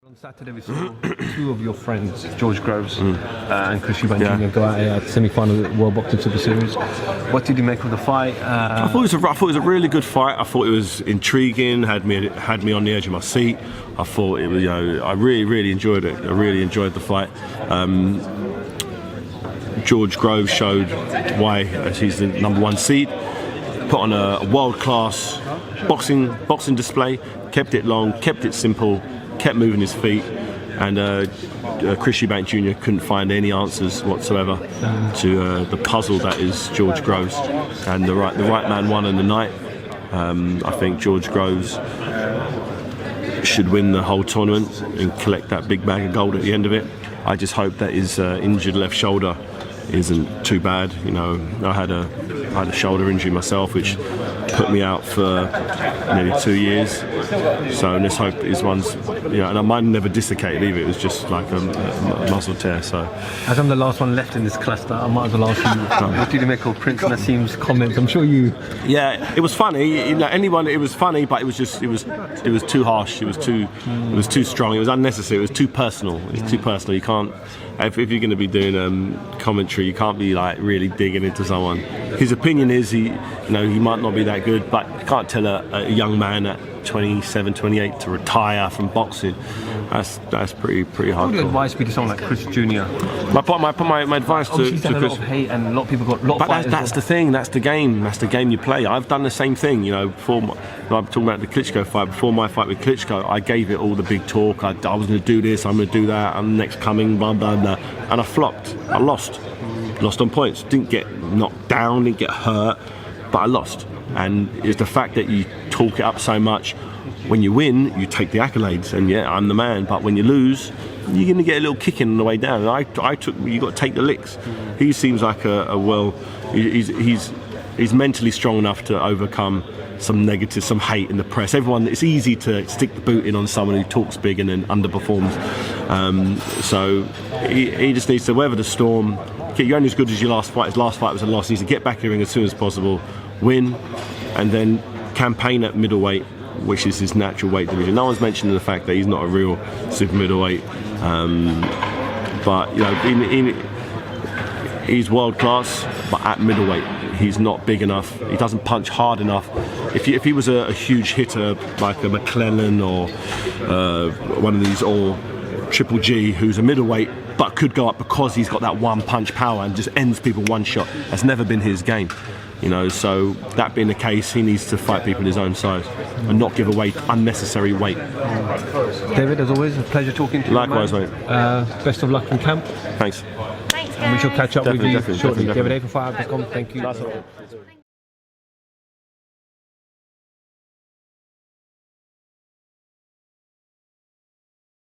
On Saturday we saw two of your friends, George Groves and Chris Eubank Jr. go out at the semi-final of the World Boxing Super Series. What did you make of the fight? I thought it was a really good fight. I thought it was intriguing, had me on the edge of my seat. I thought it was, I really enjoyed it. I really enjoyed the fight. George Groves showed why, as he's the #1 seed, put on a world-class boxing display, kept it long, kept it simple, kept moving his feet, and Chris Eubank Jr. couldn't find any answers whatsoever to the puzzle that is George Groves. And the right man won in the night. I think George Groves should win the whole tournament and collect that big bag of gold at the end of it. I just hope that his injured left shoulder isn't too bad. You know, I had a shoulder injury myself, which put me out for nearly 2 years. So let's hope his one's, and mine never dislocated either. It was just like a muscle tear. So, as I'm the last one left in this cluster, I might as well ask you, what did you make of Prince Nassim's comments? I'm sure you. Yeah, it was funny. It was funny, but it was too harsh. It was too strong. It was unnecessary. It was too personal. It's too personal. You can't. If you're going to be doing commentary, you can't be like really digging into someone. His opinion is he might not be that good, but you can't tell a young man at 27, 28 to retire from boxing. That's pretty hardcore. What would your advice be to someone like Chris Jr.? My advice to Chris. A lot of hate and a lot of people got a lot of But that's the thing. That's the game. That's the game you play. I've done the same thing. Before I'm talking about the Klitschko fight. Before my fight with Klitschko, I gave it all the big talk. I was going to do this. I'm going to do that. I'm next coming. Blah blah blah. And I flopped. I lost on points. Didn't get knocked down. Didn't get hurt. But I lost. And it's the fact that you talk it up so much. When you win, you take the accolades, and yeah, I'm the man. But when you lose, you're going to get a little kicking on the way down. And you got to take the licks. He seems like he's mentally strong enough to overcome some negative, some hate in the press. It's easy to stick the boot in on someone who talks big and then underperforms. So he just needs to weather the storm. You're only as good as your last fight. His last fight was a loss. He needs to get back in the ring as soon as possible, win, and then campaign at middleweight, which is his natural weight division. No one's mentioning the fact that he's not a real super middleweight, but he's world class. But at middleweight, he's not big enough. He doesn't punch hard enough. If he was a huge hitter like a McClellan or one of these, or Triple G, who's a middleweight but could go up because he's got that one punch power and just ends people one shot, that's never been his game. So that being the case, he needs to fight people his own size and not give away unnecessary weight. David, as always, a pleasure talking to you. Likewise, mate. Best of luck in camp. Thanks. And we shall catch up with you shortly. Definitely. David Haye for FightHype.com. Thank you.